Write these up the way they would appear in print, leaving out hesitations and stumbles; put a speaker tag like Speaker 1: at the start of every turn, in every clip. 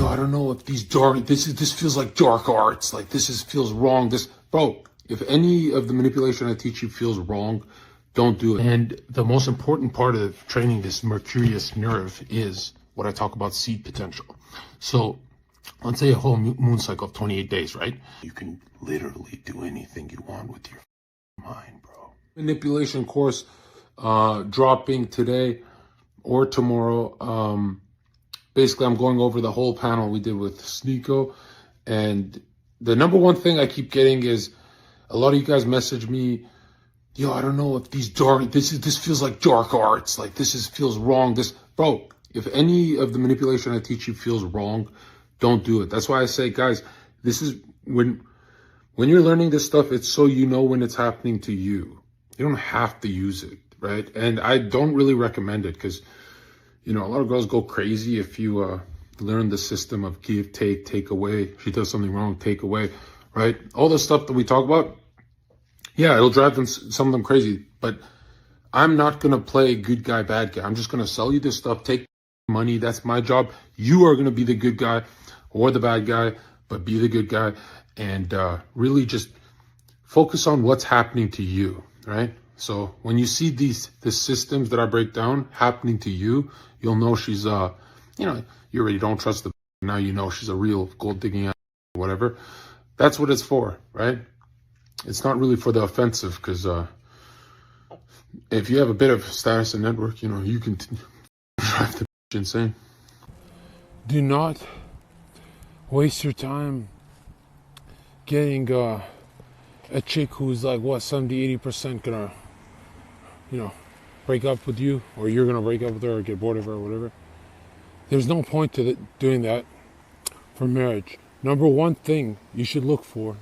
Speaker 1: I don't know if this feels like dark arts, like feels wrong. Bro, if any of the manipulation I teach you feels wrong, don't do it. And the most important part of training this mercurius nerve is what I talk about, seed potential. So let's say a whole moon cycle of 28 days, right? You can literally do anything you want with your mind, bro. Manipulation course dropping today or tomorrow. Basically, I'm going over the whole panel we did with Sneeko. And the number one thing I keep getting is a lot of you guys message me, yo, I don't know if this feels like dark arts, like feels wrong. Bro, if any of the manipulation I teach you feels wrong, don't do it. That's why I say, guys, this is when you're learning this stuff, it's so you know when it's happening to you. You don't have to use it, right? And I don't really recommend it because, you know, a lot of girls go crazy if you learn the system of give, take away. She does something wrong, take away, right? All the stuff that we talk about, yeah, it'll drive some of them crazy. But I'm not going to play good guy, bad guy. I'm just going to sell you this stuff, take money. That's my job. You are going to be the good guy or the bad guy, but be the good guy. And really just focus on what's happening to you, right? So when you see the systems that I break down happening to you, you'll know she's, you know, you already don't trust the, now you know she's a real gold digging, whatever. That's what it's for, right? It's not really for the offensive because if you have a bit of status and network, you know, you can drive the insane. Do not waste your time getting a chick who's like, what, 70-80% gonna, you know, break up with you, or you're gonna break up with her or get bored of her or whatever. There's no point to doing that for marriage. Number one thing you should look for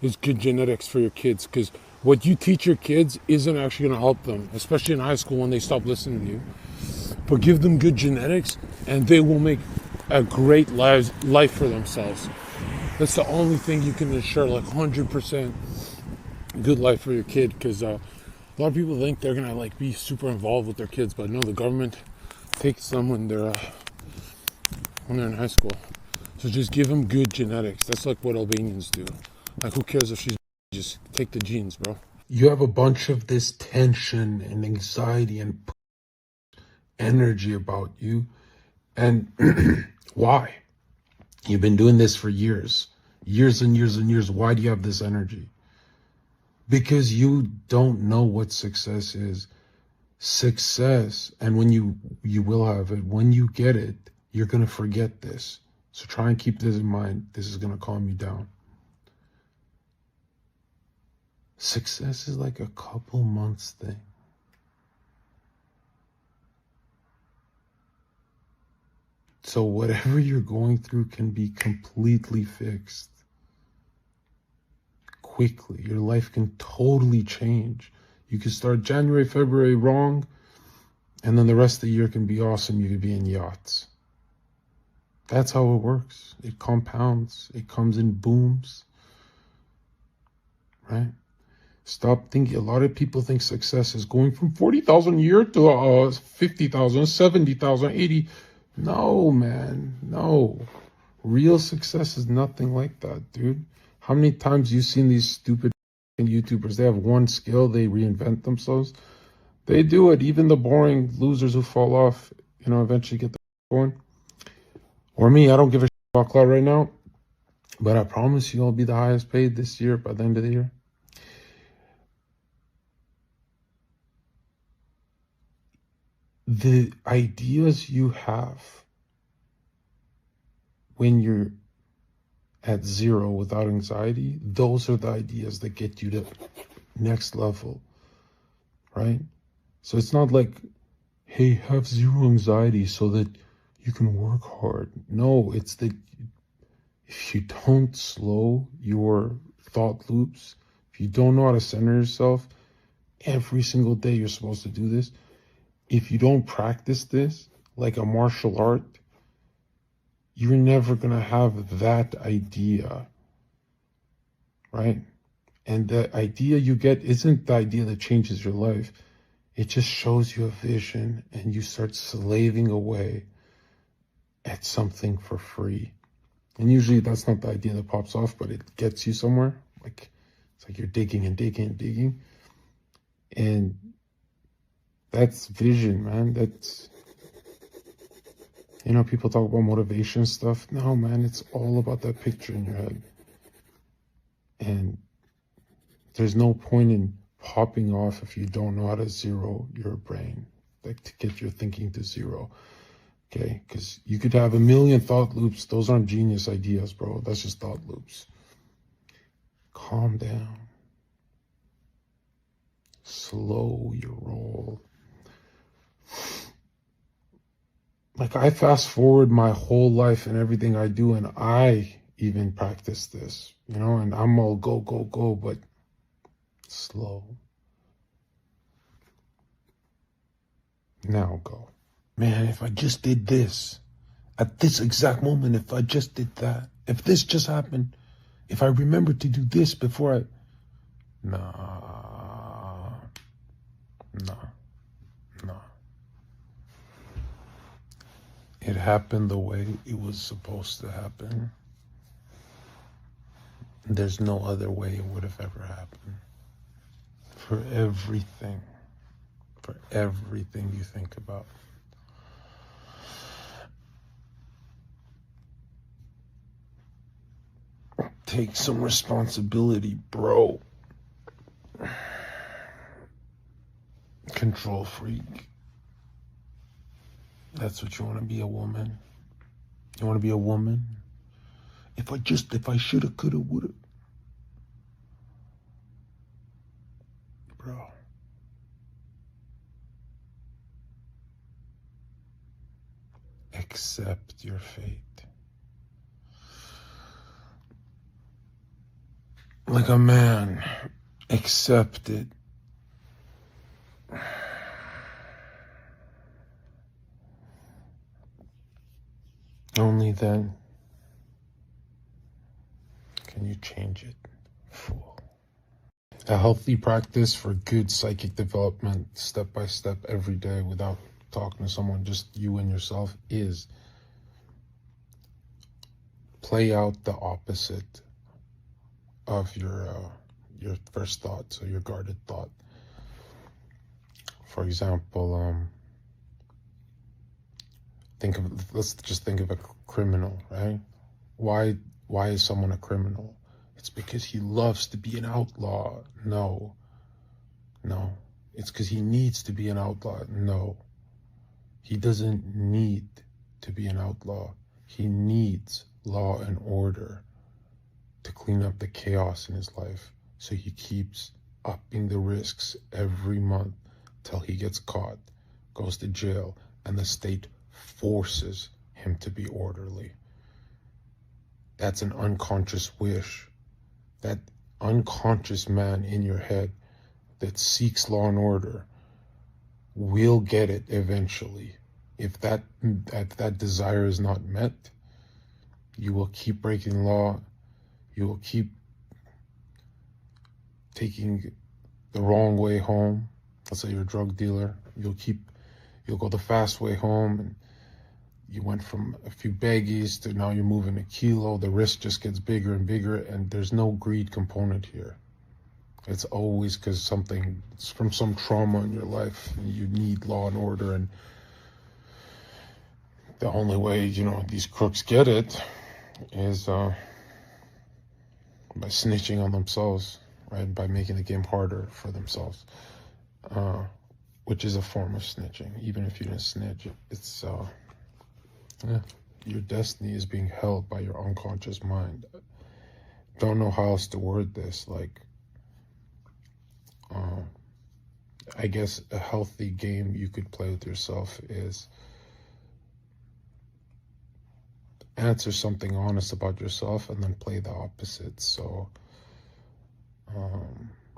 Speaker 1: is good genetics for your kids, because what you teach your kids isn't actually gonna help them, especially in high school when they stop listening to you. But give them good genetics and they will make a great life for themselves. That's the only thing you can ensure, like 100% good life for your kid, because a lot of people think they're gonna like be super involved with their kids, but no, the government takes them when they're in high school. So just give them good genetics. That's like what Albanians do. Like, who cares if she's, just take the genes, bro. You have a bunch of this tension and anxiety and energy about you, and why? You've been doing this for years and years and years. Why do you have this energy? Because you don't know what success is. Success, and when you will have it, when you get it, you're going to forget this. So try and keep this in mind. This is going to calm you down. Success is like a couple months thing. So whatever you're going through can be completely fixed quickly. Your life can totally change. You can start January, February wrong, and then the rest of the year can be awesome. You could be in yachts. That's how it works. It compounds. It comes in booms. Right? Stop thinking. A lot of people think success is going from 40,000 a year to 50,000, 70,000, 80. No, man. No. Real success is nothing like that, dude. How many times you seen these stupid YouTubers? They have one skill. They reinvent themselves. They do it. Even the boring losers who fall off, you know, eventually get going. Or me, I don't give a shit about clout right now. But I promise you I'll be the highest paid this year by the end of the year. The ideas you have when you're at zero without anxiety, those are the ideas that get you to next level, right? So it's not like, hey, have zero anxiety so that you can work hard. No, it's that if you don't slow your thought loops, if you don't know how to center yourself, every single day you're supposed to do this. If you don't practice this like a martial art, you're never going to have that idea, right? And the idea you get isn't the idea that changes your life. It just shows you a vision and you start slaving away at something for free. And usually that's not the idea that pops off, but it gets you somewhere. Like, it's like you're digging and digging and digging. And that's vision, man. That's, you know, people talk about motivation stuff. No, man, it's all about that picture in your head. And there's no point in popping off if you don't know how to zero your brain, like to get your thinking to zero. Okay, because you could have a million thought loops. Those aren't genius ideas, bro. That's just thought loops. Calm down. Slow your roll. Like, I fast forward my whole life and everything I do, and I even practice this, you know, and I'm all go, go, go, but slow. Now go. Man, if I just did this, at this exact moment, if I just did that, if this just happened, if I remembered to do this before I... Nah. It happened the way it was supposed to happen. There's no other way it would have ever happened. For everything you think about. Take some responsibility, bro. Control freak. That's what you want to be, a woman. You want to be a woman? If I shoulda, coulda, woulda. Bro. Accept your fate. Like a man, accept it. Only then can you change it, fool. A healthy practice for good psychic development, step by step, every day, without talking to someone, just you and yourself, is play out the opposite of your first thought, so your guarded thought. For example, let's just think of a criminal, right? Why is someone a criminal? It's because he loves to be an outlaw. No. It's because he needs to be an outlaw. No. He doesn't need to be an outlaw. He needs law and order to clean up the chaos in his life. So he keeps upping the risks every month till he gets caught, goes to jail, and the state forces him to be orderly. That's an unconscious wish. That unconscious man in your head that seeks law and order will get it eventually. If that desire is not met, you will keep breaking law. You will keep taking the wrong way home. Let's say you're a drug dealer. You'll go the fast way home, and you went from a few baggies to now you're moving a kilo. The risk just gets bigger and bigger, and there's no greed component here. It's always because it's from some trauma in your life, and you need law and order, and the only way, these crooks get it is by snitching on themselves, right? By making the game harder for themselves, which is a form of snitching. Even if you didn't snitch, it's your destiny is being held by your unconscious mind. Don't know how else to word this. Like, I guess a healthy game you could play with yourself is answer something honest about yourself and then play the opposite. So,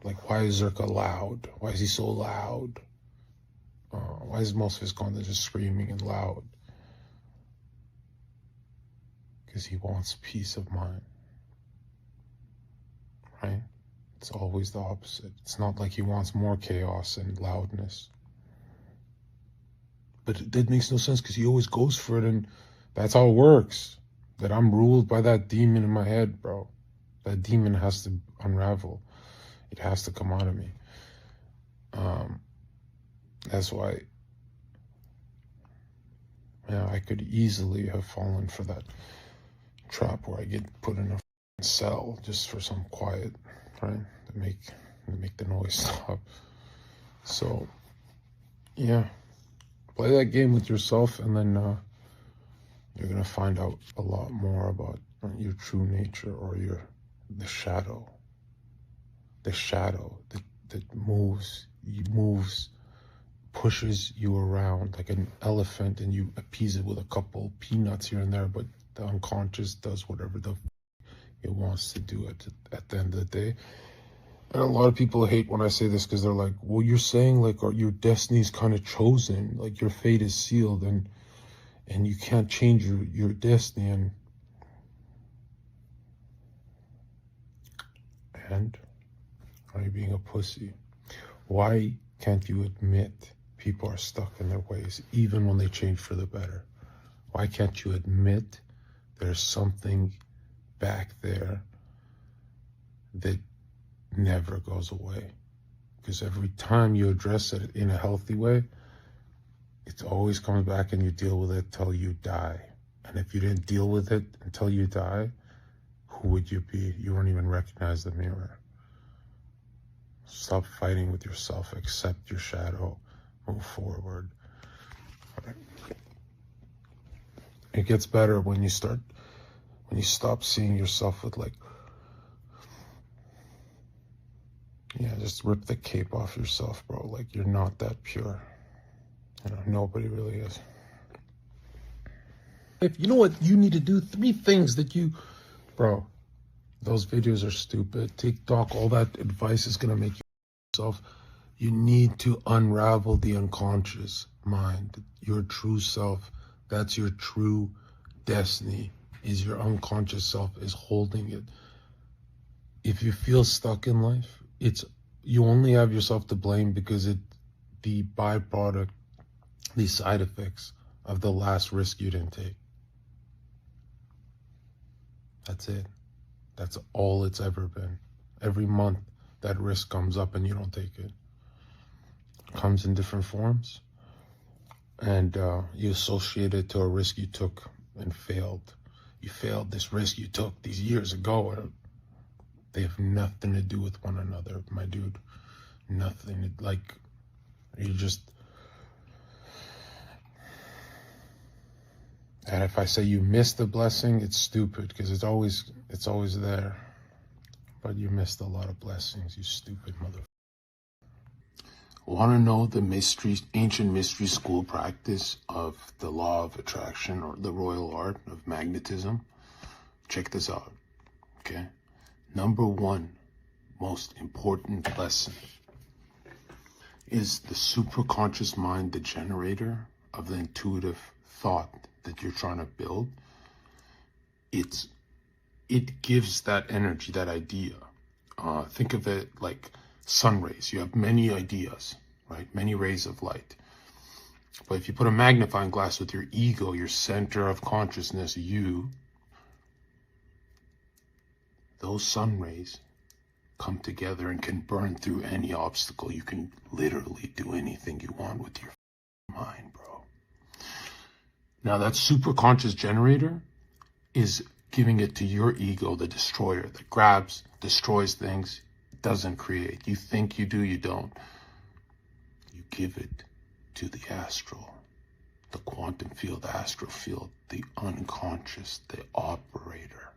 Speaker 1: like, why is Zherka loud? Why is he so loud? Why is most of his content just screaming and loud? Because he wants peace of mind, right? It's always the opposite. It's not like he wants more chaos and loudness. But that makes no sense because he always goes for it, and That's how it works. That I'm ruled by that demon in my head, bro. That demon has to unravel. It has to come out of me. That's why, yeah, I could easily have fallen for that trap where I get put in a cell just for some quiet, right? To make the noise stop. So, yeah, play that game with yourself, and then you're gonna find out a lot more about your true nature, or the shadow that moves, pushes you around like an elephant, and you appease it with a couple peanuts here and there, but the unconscious does whatever it wants to do at the end of the day. And a lot of people hate when I say this, because they're like, well, you're saying like your destiny's kind of chosen, like your fate is sealed, and you can't change your destiny. And are you being a pussy? Why can't you admit people are stuck in their ways, even when they change for the better? Why can't you admit there's something back there that never goes away? Because every time you address it in a healthy way, it always comes back, and you deal with it till you die. And if you didn't deal with it until you die, who would you be? You won't even recognize the mirror. Stop fighting with yourself. Accept your shadow. Move forward. It gets better when you stop seeing yourself with like, yeah, just rip the cape off yourself, bro. Like, you're not that pure. You know, nobody really is. If you know what you need to do, 3 things that bro, those videos are stupid. TikTok, all that advice is gonna make you yourself. You need to unravel the unconscious mind, your true self. That's your true destiny, is your unconscious self is holding it. If you feel stuck in life, you only have yourself to blame, because the byproduct, the side effects of the last risk you didn't take. That's it. That's all it's ever been. Every month that risk comes up and you don't take it. It comes in different forms, and you associate it to a risk you took and failed. You failed this risk you took these years ago. They have nothing to do with one another, my dude. Nothing. Like, you just... And if I say you missed the blessing, it's stupid, because it's always there. But you missed a lot of blessings, you stupid mother. Want to know the ancient mystery school practice of the law of attraction, or the royal art of magnetism? Check this out, okay? Number 1 most important lesson is the superconscious mind, the generator of the intuitive thought that you're trying to build. It gives that energy, that idea. Think of it like sun rays. You have many ideas, right? Many rays of light. But if you put a magnifying glass with your ego, your center of consciousness, those sun rays come together and can burn through any obstacle. You can literally do anything you want with your mind, bro. Now that superconscious generator is giving it to your ego, the destroyer, that grabs, destroys things, doesn't create. You think you do, you don't. You give it to the astral, the quantum field, the astral field, the unconscious, the operator.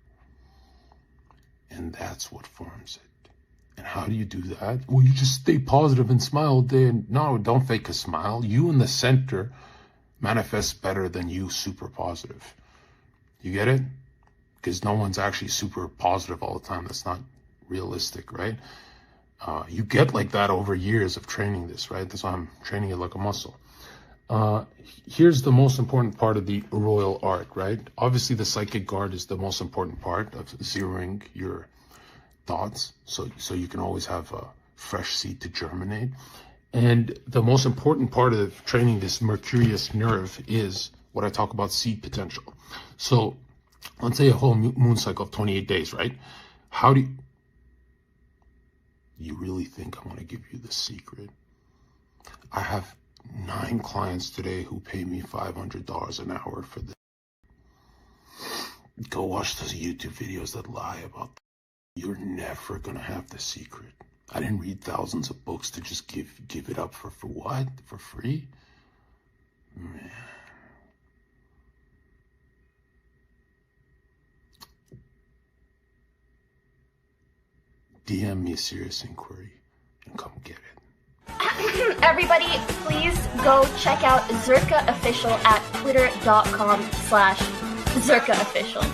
Speaker 1: And that's what forms it. And how do you do that? Well, you just stay positive and smile all day. And no, don't fake a smile. You in the center manifests better than you super positive. You get it? Because no one's actually super positive all the time. That's not realistic, right? You get like that over years of training this, right? That's why I'm training it like a muscle. Here's the most important part of the royal art, right? Obviously, the psychic guard is the most important part of zeroing your thoughts, so you can always have a fresh seed to germinate. And the most important part of training this mercurius nerve is what I talk about seed potential. So let's say a whole moon cycle of 28 days, right? How do you really think I want to give you the secret? I have 9 clients today who pay me $500 an hour for this. Go watch those YouTube videos that lie about that. You're never gonna have the secret. I didn't read thousands of books to just give it up for what? For free? Man. DM me a serious inquiry and come get it.
Speaker 2: Everybody, please go check out Zherka Official at twitter.com/ZherkaOfficial.